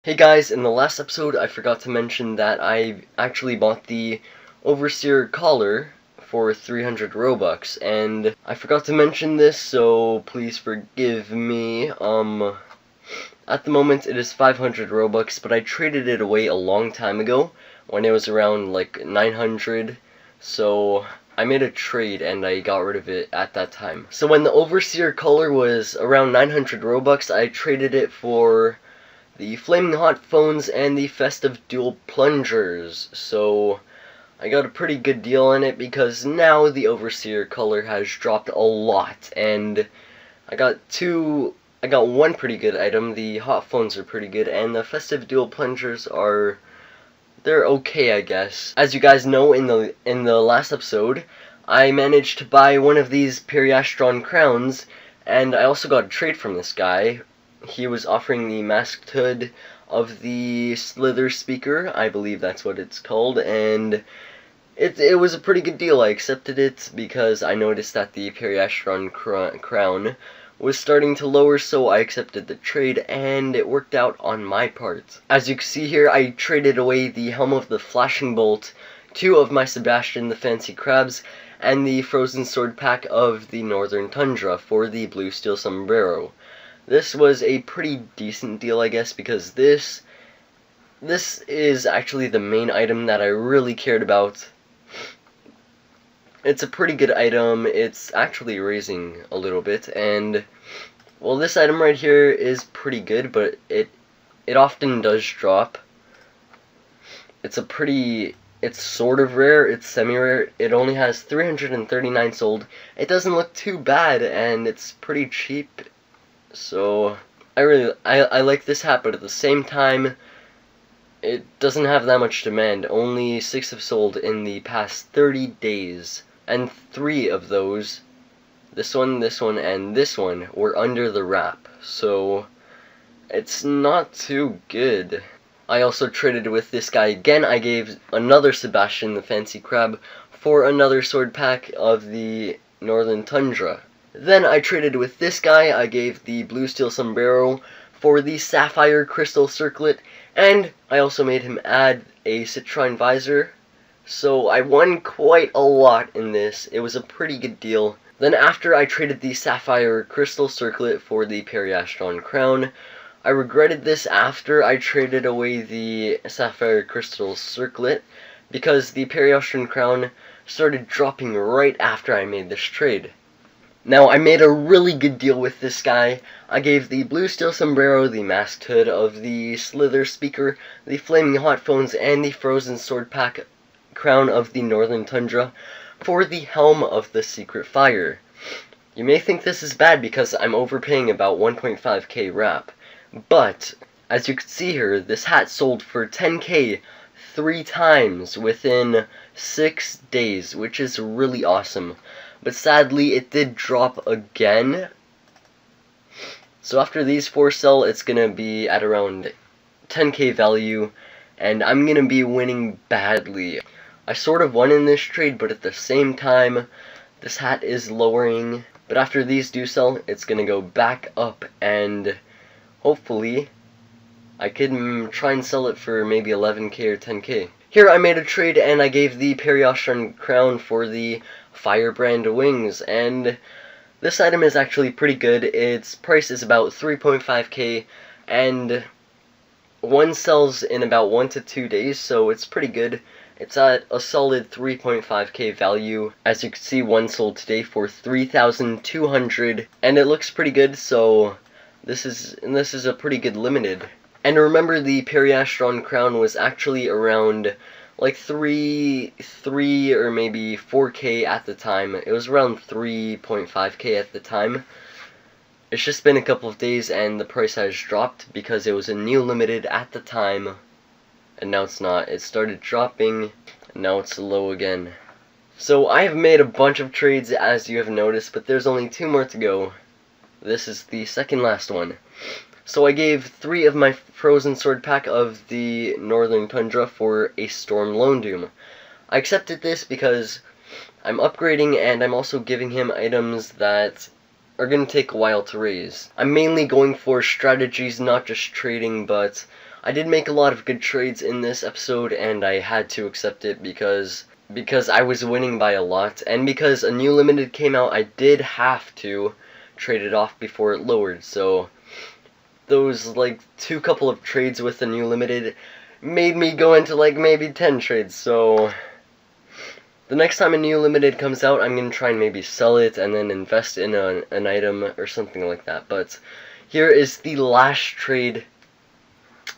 Hey guys, in the last episode I forgot to mention that I actually bought the Overseer collar for 300 Robux, and I forgot to mention this, so please forgive me. At the moment it is 500 Robux, but I traded it away a long time ago when it was around like 900, so I made a trade and I got rid of it at that time. So when the Overseer collar was around 900 Robux, I traded it for the Flaming Hot Phones and the Festive Dual Plungers. So I got a pretty good deal on it because now the Overseer color has dropped a lot, and I got one pretty good item. The Hot Phones are pretty good, and the Festive Dual Plungers they're okay, I guess. As you guys know, in the last episode, I managed to buy one of these Periastron crowns, and I also got a trade from this guy. He was offering the masked hood of the Slither speaker, I believe that's what it's called, and it was a pretty good deal. I accepted it because I noticed that the Periastron crown was starting to lower, so I accepted the trade, and it worked out on my part. As you can see here, I traded away the Helm of the Flashing Bolt, 2 of my Sebastian the Fancy Crabs, and the Frozen Sword pack of the Northern Tundra for the Blue Steel Sombrero. This was a pretty decent deal, I guess, because this is actually the main item that I really cared about. It's a pretty good item. It's actually raising a little bit, and well, this item right here is pretty good, but it often does drop. It's sort of rare. It's semi-rare. It only has 339 sold. It doesn't look too bad, and it's pretty cheap. So I like this hat, but at the same time, it doesn't have that much demand. Only 6 have sold in the past 30 days, and 3 of those, this one, and this one, were under the wrap. So it's not too good. I also traded with this guy again. I gave another Sebastian the Fancy Crab for another sword pack of the Northern Tundra. Then I traded with this guy. I gave the Blue Steel Sombrero for the Sapphire Crystal Circlet, and I also made him add a Citrine Visor. So I won quite a lot in this. It was a pretty good deal. Then after I traded the Sapphire Crystal Circlet for the Periastron Crown, I regretted this after I traded away the Sapphire Crystal Circlet, because the Periastron Crown started dropping right after I made this trade. Now, I made a really good deal with this guy. I gave the Blue Steel Sombrero, the masked hood of the Slither speaker, the Flaming Hot Phones, and the Frozen Sword pack crown of the Northern Tundra for the Helm of the Secret Fire. You may think this is bad because I'm overpaying about 1.5k wrap, but as you can see here, this hat sold for 10k 3 times within 6 days, which is really awesome. But sadly, it did drop again. So after these 4 sell, it's gonna be at around 10k value, and I'm gonna be winning badly. I sort of won in this trade, but at the same time, this hat is lowering. But after these do sell, it's gonna go back up, and hopefully I can try and sell it for maybe 11k or 10k. Here I made a trade, and I gave the Periastron crown for the Firebrand wings, and this item is actually pretty good. Its price is about 3.5k, and one sells in about 1 to 2 days, so it's pretty good. It's at a solid 3.5k value. As you can see, one sold today for 3,200, and it looks pretty good, so this is a pretty good limited. And remember, the Periastron crown was actually around like 3 or maybe 4k at the time. It was around 3.5k at the time. It's just been a couple of days and the price has dropped because it was a new limited at the time, and now it's not. It started dropping and now it's low again. So I have made a bunch of trades, as you have noticed, but there's only 2 more to go. This is the second last one. So I gave 3 of my Frozen Sword pack of the Northern Tundra for a Storm Lone Doom. I accepted this because I'm upgrading, and I'm also giving him items that are going to take a while to raise. I'm mainly going for strategies, not just trading, but I did make a lot of good trades in this episode, and I had to accept it because I was winning by a lot, and because a new limited came out, I did have to trade it off before it lowered. So those like couple of trades with the new limited made me go into like maybe 10 trades. So the next time a new limited comes out, I'm gonna try and maybe sell it and then invest in an item or something like that. But here is the last trade.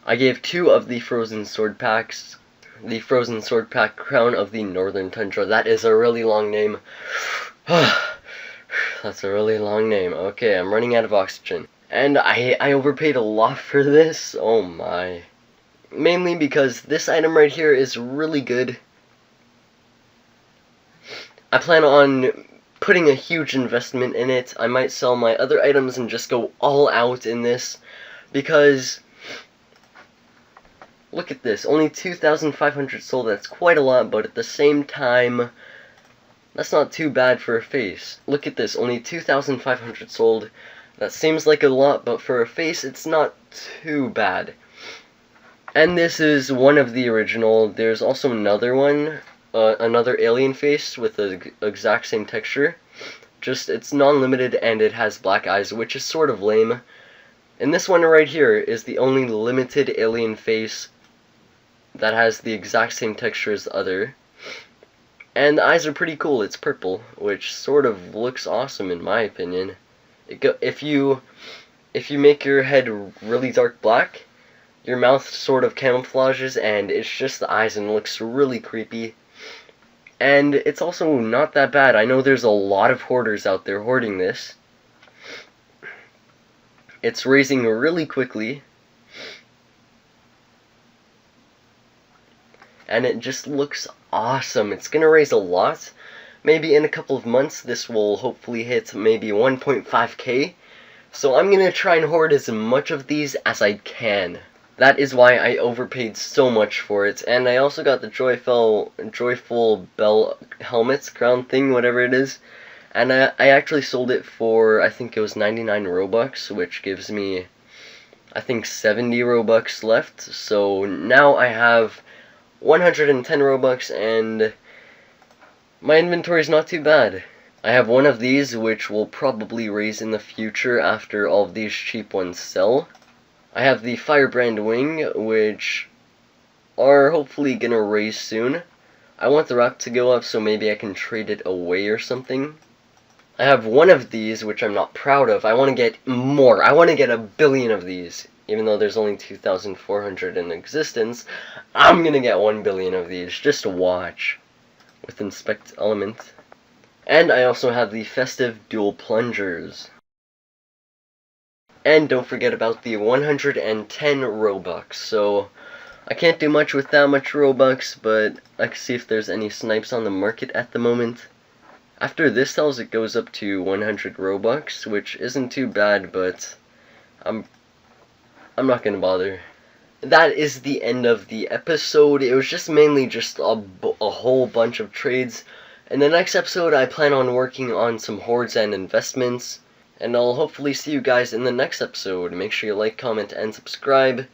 I gave 2 of the frozen sword packs. The frozen sword pack, Crown of the Northern Tundra. That is a really long name. That's a really long name. Okay, I'm running out of oxygen. And I overpaid a lot for this. Oh my. Mainly because this item right here is really good. I plan on putting a huge investment in it. I might sell my other items and just go all out in this. Because look at this, only 2,500 sold. That's quite a lot, but at the same time, that's not too bad for a face. Look at this, only 2,500 sold. That seems like a lot, but for a face, it's not too bad. And this is one of the original. There's also another one, another alien face with the exact same texture. Just, it's non-limited and it has black eyes, which is sort of lame. And this one right here is the only limited alien face that has the exact same texture as the other. And the eyes are pretty cool. It's purple, which sort of looks awesome in my opinion. If you make your head really dark black, your mouth sort of camouflages and it's just the eyes and it looks really creepy. And it's also not that bad. I know there's a lot of hoarders out there hoarding this. It's raising really quickly. And it just looks awesome. It's gonna raise a lot. Maybe in a couple of months this will hopefully hit maybe 1.5k. So I'm gonna try and hoard as much of these as I can. That is why I overpaid so much for it. And I also got the Joyful Bell helmet, crown thing, whatever it is. And I actually sold it for, I think it was 99 Robux, which gives me, I think, 70 Robux left. So now I have 110 Robux, and my inventory is not too bad. I have one of these, which will probably raise in the future after all of these cheap ones sell. I have the Firebrand Wing, which are hopefully gonna raise soon. I want the wrap to go up, so maybe I can trade it away or something. I have one of these, which I'm not proud of. I want to get more. I want to get 1 billion of these. Even though there's only 2,400 in existence, I'm gonna get 1 billion of these. Just watch. With Inspect Element. And I also have the Festive Dual Plungers. And don't forget about the 110 Robux. So I can't do much with that much Robux, but I can see if there's any snipes on the market at the moment. After this sells, it goes up to 100 Robux, which isn't too bad, but I'm not gonna bother. That is the end of the episode. It was just mainly just a whole bunch of trades. In the next episode, I plan on working on some hoards and investments. And I'll hopefully see you guys in the next episode. Make sure you like, comment, and subscribe.